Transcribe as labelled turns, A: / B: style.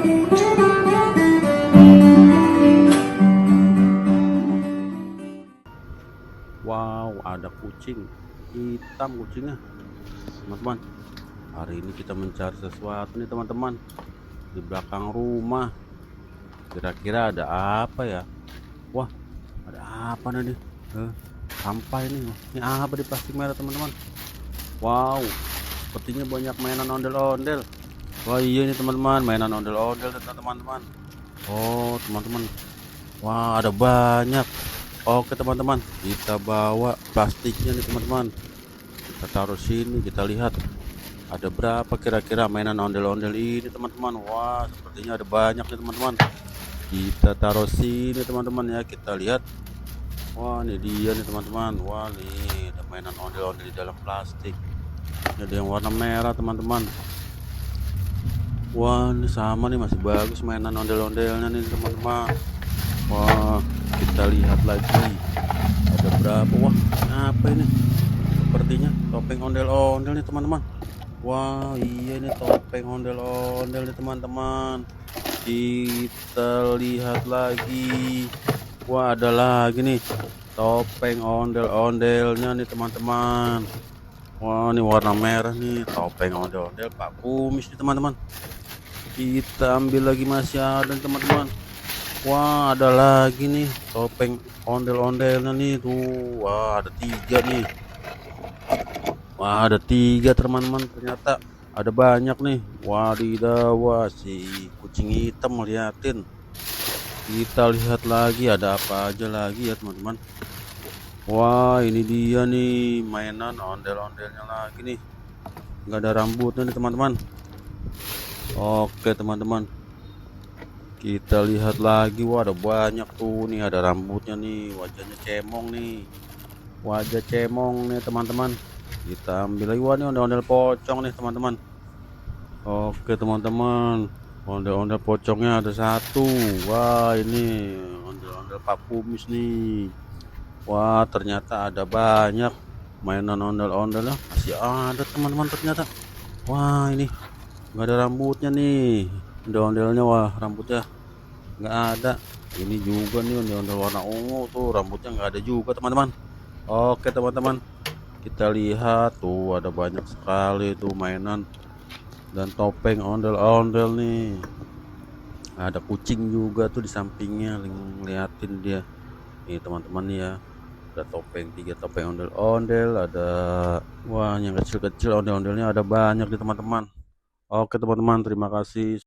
A: Wow, ada kucing hitam kucingnya, teman-teman. Hari ini kita mencari sesuatu nih, teman-teman, di belakang rumah. Kira-kira ada apa ya? Wah, ada apa nih? Eh, Sampah ini. Wah, ini apa di plastik merah, teman-teman? Wow, sepertinya banyak mainan ondel-ondel. Wah, iya ini teman-teman, mainan ondel-ondel, teman-teman. Oh, teman-teman. Wah, ada banyak. Oke, teman-teman, kita bawa plastiknya nih, teman-teman. Kita taruh sini, kita lihat ada berapa kira-kira mainan ondel-ondel ini, teman-teman. Wah, sepertinya ada banyak nih, teman-teman. Kita taruh sini, teman-teman, ya. Kita lihat. Wah, ini dia nih, teman-teman. Wah, nih ada mainan ondel-ondel di dalam plastik. Ini ada yang warna merah, teman-teman. Wah, ini sama nih, masih bagus mainan ondel-ondelnya nih, teman-teman. Wah, kita lihat lagi. Ada berapa? Wah, apa ini? Sepertinya topeng ondel-ondel nih, teman-teman. Wah, iya ini topeng ondel-ondel nih, teman-teman. Kita lihat lagi. Wah, ada lagi nih topeng ondel-ondelnya nih, teman-teman. Wah, ini warna merah nih, topeng ondel-ondel Pak Kumis nih, teman-teman. Kita ambil lagi, masih ada nih, teman-teman. Wah, ada lagi nih topeng ondel-ondelnya nih tuh. Wah, ada 3 nih. Wah, ada 3, teman-teman. Ternyata ada banyak nih. Wadidaw, wah, si kucing hitam ngeliatin. Kita lihat lagi ada apa aja lagi ya, teman-teman. Wah, ini dia nih mainan ondel-ondelnya lagi nih. Nggak ada rambutnya nih, teman-teman. Oke, teman-teman. Kita lihat lagi. Wah, ada banyak tuh nih. Ada rambutnya nih. Wajahnya cemong nih. Wajah cemong nih, teman-teman. Kita ambil lagi. Wah, ini ondel-ondel pocong nih, teman-teman. Oke, teman-teman. Ondel-ondel pocongnya ada 1. Wah, ini ondel-ondel Pak Kumis nih. Wah, ternyata ada banyak mainan ondel-ondelnya. Masih ada, teman-teman, ternyata. Wah, ini nggak ada rambutnya nih. Ondel-ondelnya, wah, rambutnya nggak ada. Ini juga nih ondel-ondel warna ungu tuh, rambutnya nggak ada juga, teman-teman. Oke, teman-teman, kita lihat tuh ada banyak sekali tuh mainan dan topeng ondel-ondel nih. Ada kucing juga tuh di sampingnya, ngeliatin dia. Nih, teman-teman, ya. Ada topeng, 3 topeng ondel-ondel, ada, wah, yang kecil-kecil ondel-ondelnya ada banyak nih, teman-teman. Oke, teman-teman, terima kasih.